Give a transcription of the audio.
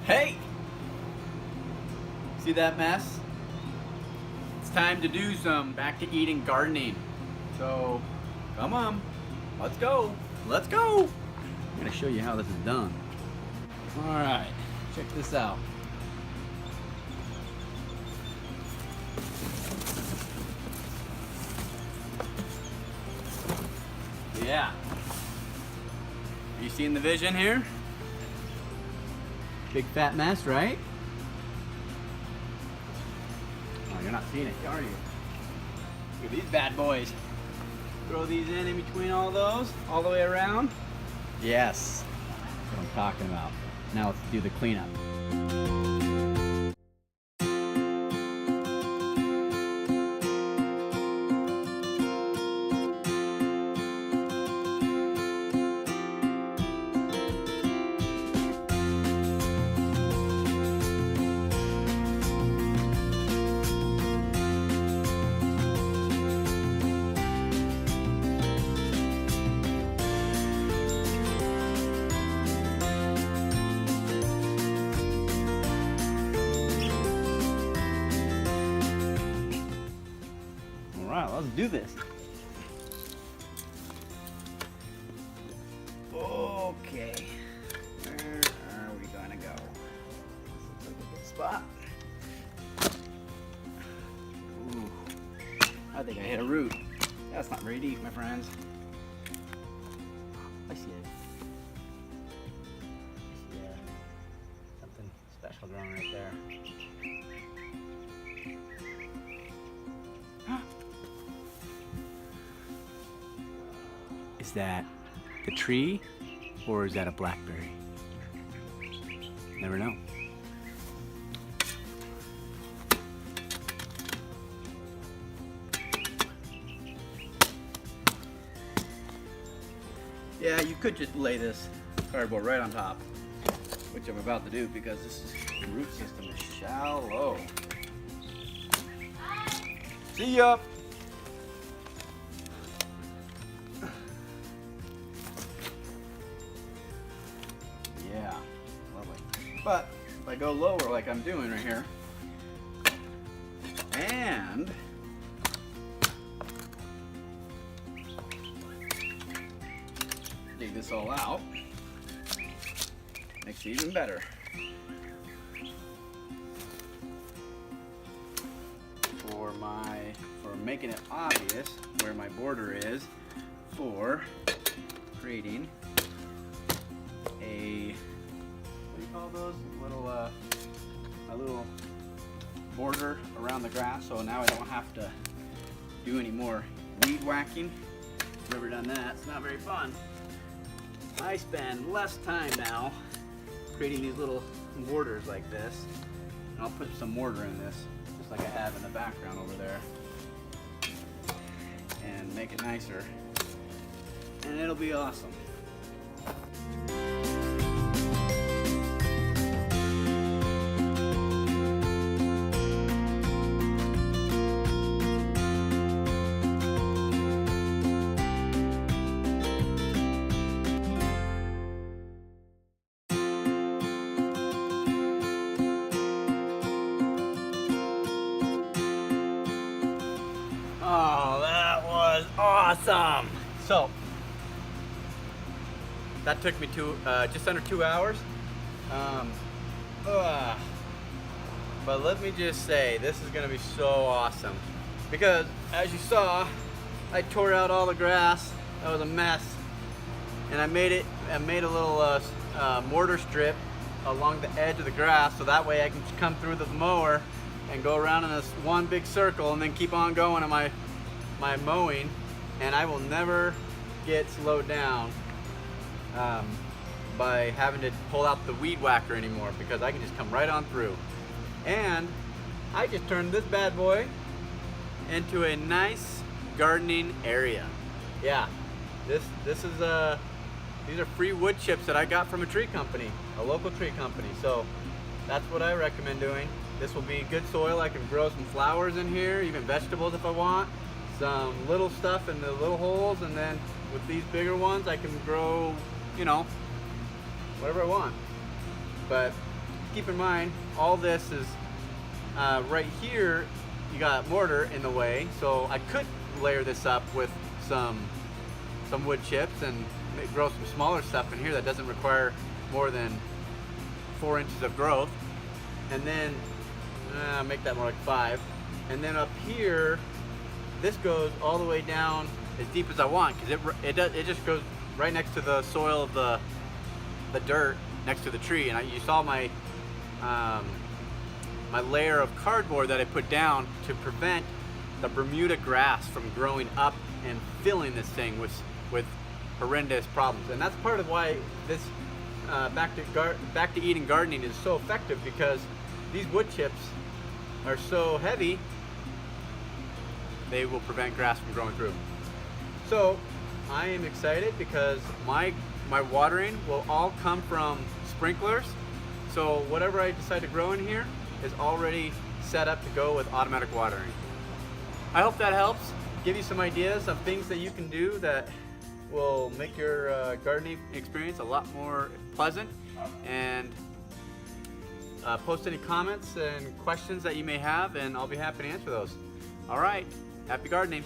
Hey! See that mess? It's time to do some back to eating gardening. So, come on, let's go. Let's go! I'm gonna show you how this is done. Alright, check this out. Yeah. Are you seeing the vision here? Big fat mess, right? Oh, you're not seeing it, are you? Look at these bad boys. Throw these in between all those, all the way around. Yes, that's what I'm talking about. Now let's do the cleanup. Alright, let's do this. Okay, where are we gonna go? This looks like a good spot. Ooh, I think I hit a root. That's not very deep, my friends. I see it. Yeah, something special growing right there. Is that the tree, or is that a blackberry? Never know. Yeah, you could just lay this cardboard right on top, which I'm about to do because the root system is shallow. See ya! Yeah, lovely. But if I go lower like I'm doing right here, and dig this all out, makes it even better. For making it obvious where my border is, for creating a, what do you call those? A little border around the grass, so now I don't have to do any more weed whacking. Never done that. It's not very fun. I spend less time now creating these little borders like this, and I'll put some mortar in this, just like I have in the background over there, and make it nicer, and it'll be awesome. Oh, that was awesome! So, that took me just under 2 hours. But let me just say, this is gonna be so awesome. Because, as you saw, I tore out all the grass. That was a mess. And I made a little mortar strip along the edge of the grass, so that way I can come through the mower and go around in this one big circle and then keep on going on my mowing, and I will never get slowed down by having to pull out the weed whacker anymore, because I can just come right on through. And I just turned this bad boy into a nice gardening area. Yeah, this is these are free wood chips that I got from a tree company, a local tree company. So that's what I recommend doing. This will be good soil. I can grow some flowers in here, even vegetables if I want. Some little stuff in the little holes, and then with these bigger ones I can grow, you know, whatever I want. But keep in mind, all this is right here. You got mortar in the way, so I could layer this up with some wood chips and grow some smaller stuff in here that doesn't require more than 4 inches of growth, and then make that more like 5. And then up here, this goes all the way down as deep as I want, because it just goes right next to the soil of the dirt next to the tree. And you saw my my layer of cardboard that I put down to prevent the Bermuda grass from growing up and filling this thing with horrendous problems. And that's part of why this back to eating gardening is so effective, because these wood chips are so heavy, they will prevent grass from growing through. So I am excited because my watering will all come from sprinklers. So whatever I decide to grow in here is already set up to go with automatic watering. I hope that helps give you some ideas of things that you can do that will make your gardening experience a lot more pleasant. And post any comments and questions that you may have, and I'll be happy to answer those. All right, happy gardening.